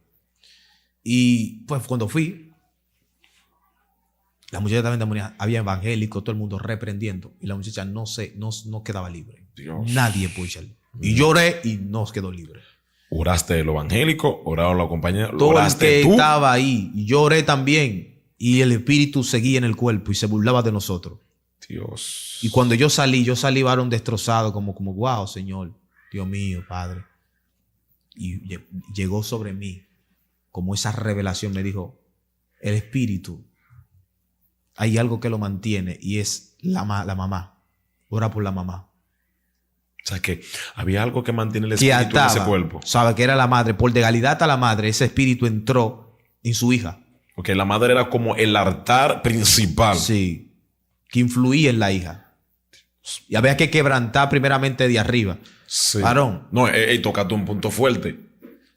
A: Y pues cuando fui, la muchacha también endemoniada, había evangélicos, todo el mundo reprendiendo. Y la muchacha no quedaba libre.
B: Dios.
A: Nadie pudo echarle. Y lloré y no quedó libre.
B: Oraste el evangélico, oraron la compañía,
A: Todo el
B: oraste
A: que
B: tú.
A: estaba ahí, y lloré también. Y el espíritu seguía en el cuerpo y se burlaba de nosotros.
B: Dios.
A: Y cuando yo salí, varón destrozado, como wow, Señor, Dios mío, Padre. Y llegó sobre mí como esa revelación, me dijo, el espíritu, hay algo que lo mantiene y es la mamá. Ora por la mamá.
B: O sea que había algo que mantiene el
A: Que
B: espíritu
A: ataba,
B: en ese cuerpo.
A: sabe que era la madre. Por legalidad a la madre, ese espíritu entró en su hija.
B: Porque la madre era como el altar principal.
A: Sí, que influía en la hija. Y había que quebrantar primeramente de arriba.
B: Sí.
A: Varón.
B: No, tocaste un punto fuerte.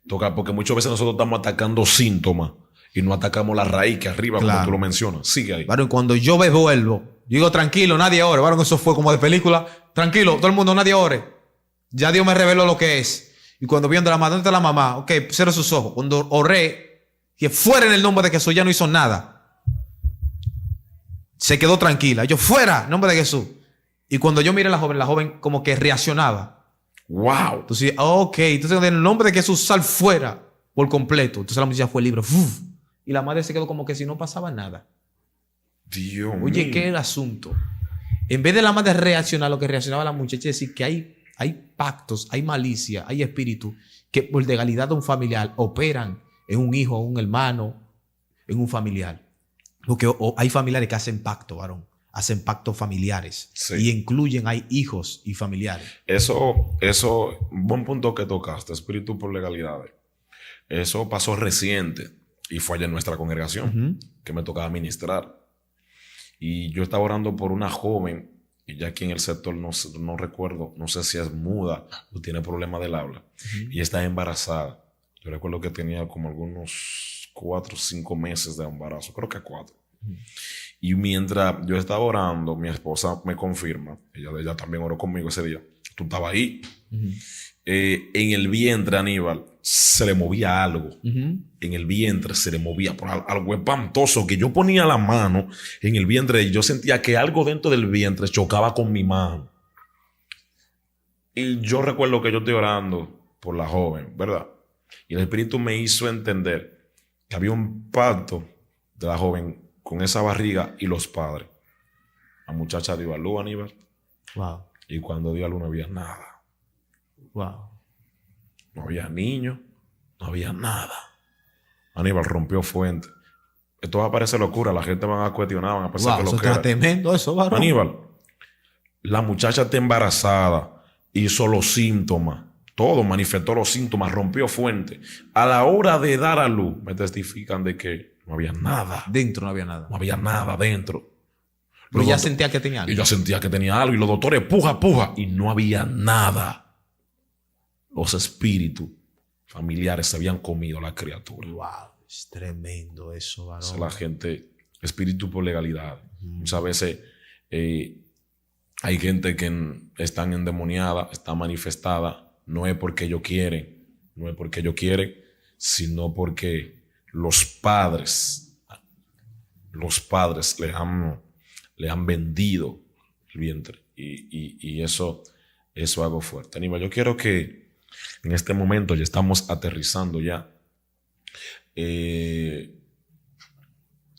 B: Porque muchas veces nosotros estamos atacando síntomas y no atacamos la raíz que arriba,
A: Claro.
B: como tú lo mencionas. Sigue ahí.
A: Varón, cuando yo vuelvo, digo tranquilo, nadie ore. Varón, eso fue como de película. Tranquilo, todo el mundo, nadie ore. Ya Dios me reveló lo que es. Y cuando viendo la mamá, ¿dónde está la mamá? Ok, cierra sus ojos. Cuando oré, que fuera en el nombre de Jesús, ya no hizo nada. Se quedó tranquila. Yo, fuera, en nombre de Jesús. Y cuando yo miré a la joven como que reaccionaba.
B: ¡Wow!
A: Entonces, ok, entonces en el nombre de Jesús, sal fuera por completo. Entonces la muchacha fue libre. ¡Uf! Y la madre se quedó como que si no pasaba nada.
B: Dios
A: Oye,
B: mío.
A: ¿qué es el asunto? En vez de la madre reaccionar, lo que reaccionaba la muchacha es decir que hay pactos, hay malicia, hay espíritus que por legalidad de un familiar operan en un hijo, un hermano, en un familiar. Porque hay familiares que hacen pacto, varón. Hacen pactos familiares.
B: Sí.
A: Y incluyen, hay hijos y familiares.
B: Eso, buen punto que tocaste, espíritu por legalidades. Eso pasó reciente y fue allá en nuestra congregación que me tocaba ministrar. Y yo estaba orando por una joven, y ya aquí en el sector no recuerdo, no sé si es muda o tiene problemas del habla, y está embarazada. Yo recuerdo que tenía como algunos 4 o 5 meses de embarazo, creo que 4. Y mientras yo estaba orando, mi esposa me confirma, ella también oró conmigo ese día, tú estabas ahí. En el vientre, Aníbal, se le movía algo. En el vientre se le movía por algo espantoso, que yo ponía la mano en el vientre y yo sentía que algo dentro del vientre chocaba con mi mano. Y yo recuerdo que yo estoy orando por la joven, ¿verdad? Y el Espíritu me hizo entender que había un pacto de la joven con esa barriga y los padres. La muchacha dio a luz, Aníbal.
A: Wow.
B: Y cuando dio a luz no había nada.
A: Wow.
B: no había niños, no había nada. Aníbal rompió fuente. Esto va a parecer locura, la gente van a cuestionar, van a pensar que
A: Eso
B: lo que
A: está
B: era.
A: tremendo, eso, varón.
B: Aníbal, la muchacha está embarazada, hizo los síntomas, todo manifestó los síntomas, rompió fuente. A la hora de dar a luz, me testifican de que no había nada.
A: Dentro no había nada.
B: No había nada dentro.
A: Pero
B: Los
A: ya
B: doctores-
A: sentía que tenía algo.
B: Y yo sentía que tenía algo y los doctores puja, y no había nada. Los espíritus familiares se habían comido a la criatura.
A: Wow, es tremendo eso, varón.
B: Esa es la gente, espíritu por legalidad. Muchas veces hay gente que están endemoniada, está manifestada, no es porque ellos quieren, sino porque los padres le han vendido el vientre. Y eso es algo fuerte. Aníbal, yo quiero que en este momento ya estamos aterrizando ya.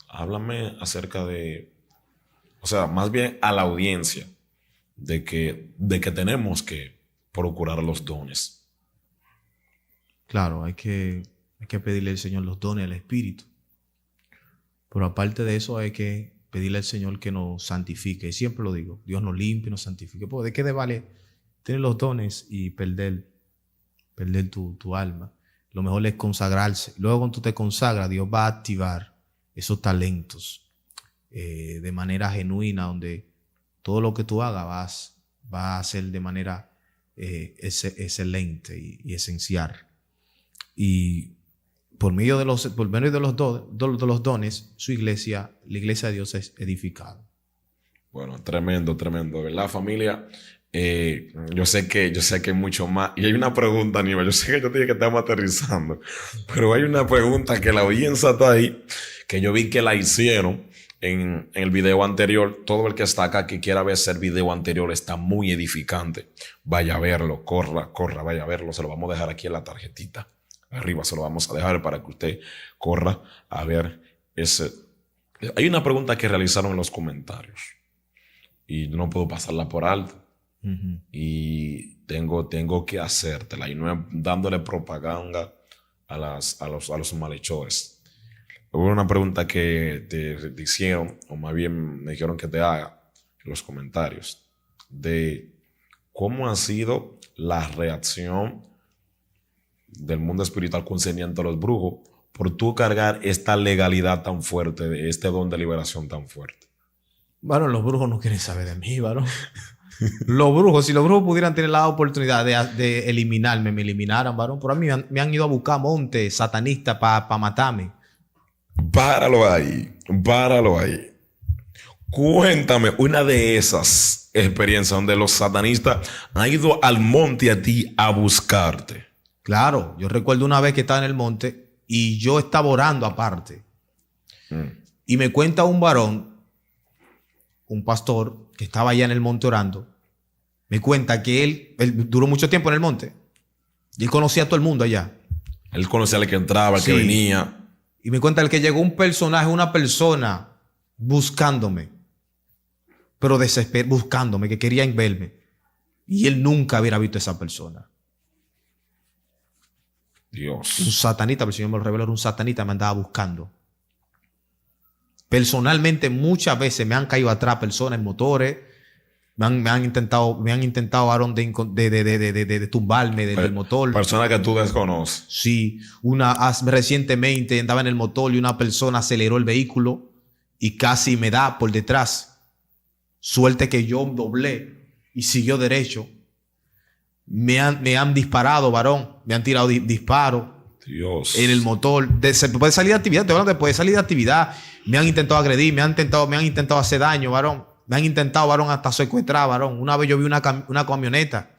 B: Háblame acerca de, o sea, más bien a la audiencia, de que tenemos que procurar los dones.
A: Claro, hay que pedirle al Señor los dones al Espíritu. Pero aparte de eso hay que pedirle al Señor que nos santifique. Y siempre lo digo, Dios nos limpie y nos santifique. Porque ¿de qué te vale tener los dones y perder tu alma? Lo mejor es consagrarse. Luego cuando tú te consagras, Dios va a activar esos talentos de manera genuina, donde todo lo que tú hagas va a ser de manera excelente y esencial. Y por medio de los dones, la iglesia de Dios es edificada.
B: Bueno, tremendo, ¿verdad, familia? Yo sé que hay mucho más. Y hay una pregunta, Aníbal. Yo sé que yo te dije que estamos aterrizando, pero hay una pregunta que la audiencia está ahí, que yo vi que la hicieron en el video anterior. Todo el que está acá que quiera ver ese video anterior está muy edificante. Vaya a verlo, corra, vaya a verlo. Se lo vamos a dejar aquí en la tarjetita. Arriba se lo vamos a dejar para que usted corra a ver ese. Hay una pregunta que realizaron en los comentarios y no puedo pasarla por alto.
A: Uh-huh.
B: Y tengo que hacértela y no es dándole propaganda a los malhechores. Hubo una pregunta que te hicieron, o más bien me dijeron que te haga en los comentarios, de cómo ha sido la reacción del mundo espiritual concerniente a los brujos por tú cargar esta legalidad tan fuerte, de este don de liberación tan fuerte.
A: Bueno, los brujos no quieren saber de mí, varón. Los brujos, si los brujos pudieran tener la oportunidad de eliminarme, me eliminaran, varón. Por mí me han ido a buscar montes satanistas para matarme.
B: Páralo ahí. Cuéntame una de esas experiencias donde los satanistas han ido al monte a ti a buscarte.
A: Claro, yo recuerdo una vez que estaba en el monte y yo estaba orando aparte. Y me cuenta un varón, un pastor que estaba allá en el monte orando, me cuenta que él duró mucho tiempo en el monte y él conocía a todo el mundo allá.
B: Él conocía al que entraba, al que venía.
A: Y me cuenta el que llegó una persona buscándome, pero buscándome, que quería verme. Y él nunca hubiera visto a esa persona.
B: Dios.
A: Un satanita, pero el Señor me lo reveló, era un satanita, me andaba buscando. Personalmente, muchas veces me han caído atrás personas en motores, me han intentado, varón, de tumbarme del motor.
B: Personas que tú desconoces.
A: Sí, recientemente andaba en el motor y una persona aceleró el vehículo y casi me da por detrás. Suerte que yo doblé y siguió derecho. Me han disparado, varón. Me han tirado disparos.
B: Dios.
A: En el motor. Se puede salir de actividad. Te hablo de poder salir de actividad. Me han intentado agredir. Me han intentado hacer daño, varón. Me han intentado, varón, hasta secuestrar, varón. Una vez yo vi una camioneta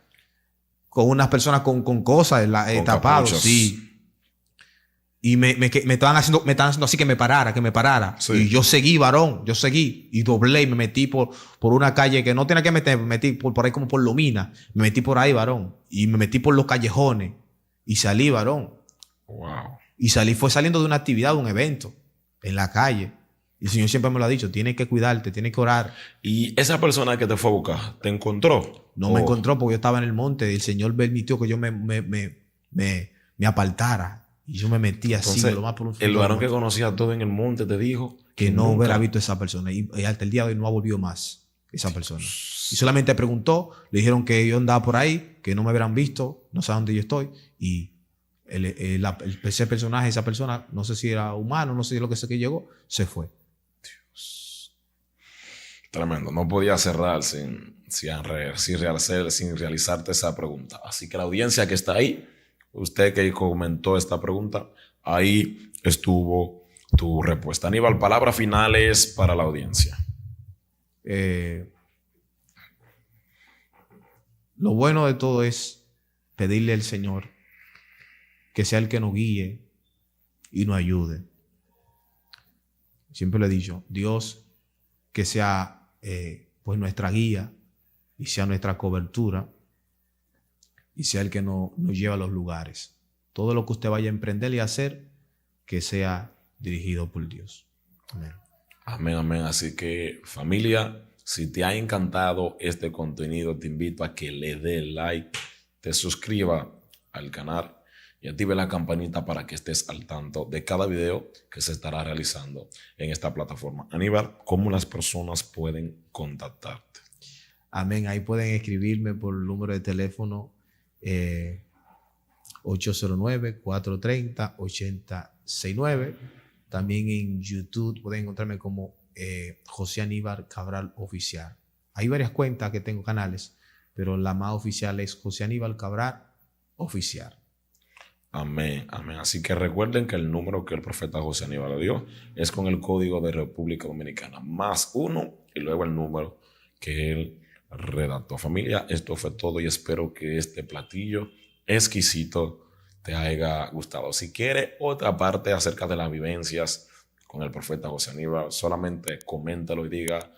A: con unas personas con cosas tapadas. Sí. Y me estaban haciendo así que me parara. Sí. Y yo seguí, varón. Yo seguí. Y doblé y me metí por una calle que no tenía que meter. Me metí por ahí como por Lomina. Me metí por ahí, varón. Y me metí por los callejones. Y salí, varón.
B: Wow.
A: Y fue saliendo de una actividad, de un evento. En la calle. Y el Señor siempre me lo ha dicho. Tienes que cuidarte, tienes que orar.
B: ¿Y esa persona que te fue a buscar, te encontró?
A: No me encontró porque yo estaba en el monte. El Señor permitió que yo me me apartara. Y yo me metí así,
B: Entonces,
A: lo más profundo.
B: el varón que conocía todo en el monte te dijo
A: que no
B: nunca
A: hubiera visto a esa persona. Y hasta el día de hoy no ha volvido más esa persona. Y solamente preguntó, le dijeron que yo andaba por ahí, que no me hubieran visto, no sé dónde yo estoy. Y ese personaje, esa persona, no sé si era humano, no sé lo que sé que llegó, se fue.
B: Tremendo. No podía cerrar sin realizarte esa pregunta. Así que la audiencia que está ahí, usted que comentó esta pregunta, ahí estuvo tu respuesta. Aníbal, palabras finales para la audiencia.
A: Lo bueno de todo es pedirle al Señor que sea el que nos guíe y nos ayude. Siempre le he dicho, Dios, que sea pues nuestra guía y sea nuestra cobertura y sea el que nos lleva a los lugares. Todo lo que usted vaya a emprender y hacer, que sea dirigido por Dios. Amén.
B: Amén, amén. Así que, familia, si te ha encantado este contenido, te invito a que le dé like, te suscriba al canal y active la campanita para que estés al tanto de cada video que se estará realizando en esta plataforma. Aníbal, ¿cómo las personas pueden contactarte?
A: Amén. Ahí pueden escribirme por el número de teléfono 809-430-8069. También en YouTube pueden encontrarme como José Aníbal Cabral Oficial. Hay varias cuentas que tengo, canales, pero la más oficial es José Aníbal Cabral Oficial.
B: Amén, amén. Así que recuerden que el número que el profeta José Aníbal le dio es con el código de República Dominicana, +1 y luego el número que él redactó. Familia, esto fue todo y espero que este platillo exquisito te haya gustado. Si quiere otra parte acerca de las vivencias con el profeta José Aníbal, solamente coméntalo y diga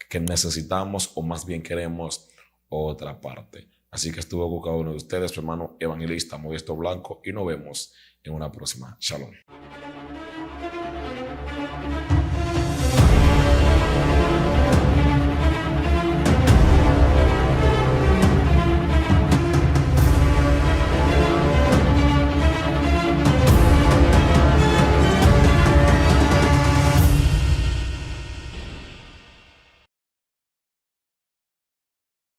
B: que necesitamos o más bien queremos otra parte. Así que estuvo con cada uno de ustedes, su hermano evangelista Modesto Blanco, y nos vemos en una próxima. Shalom.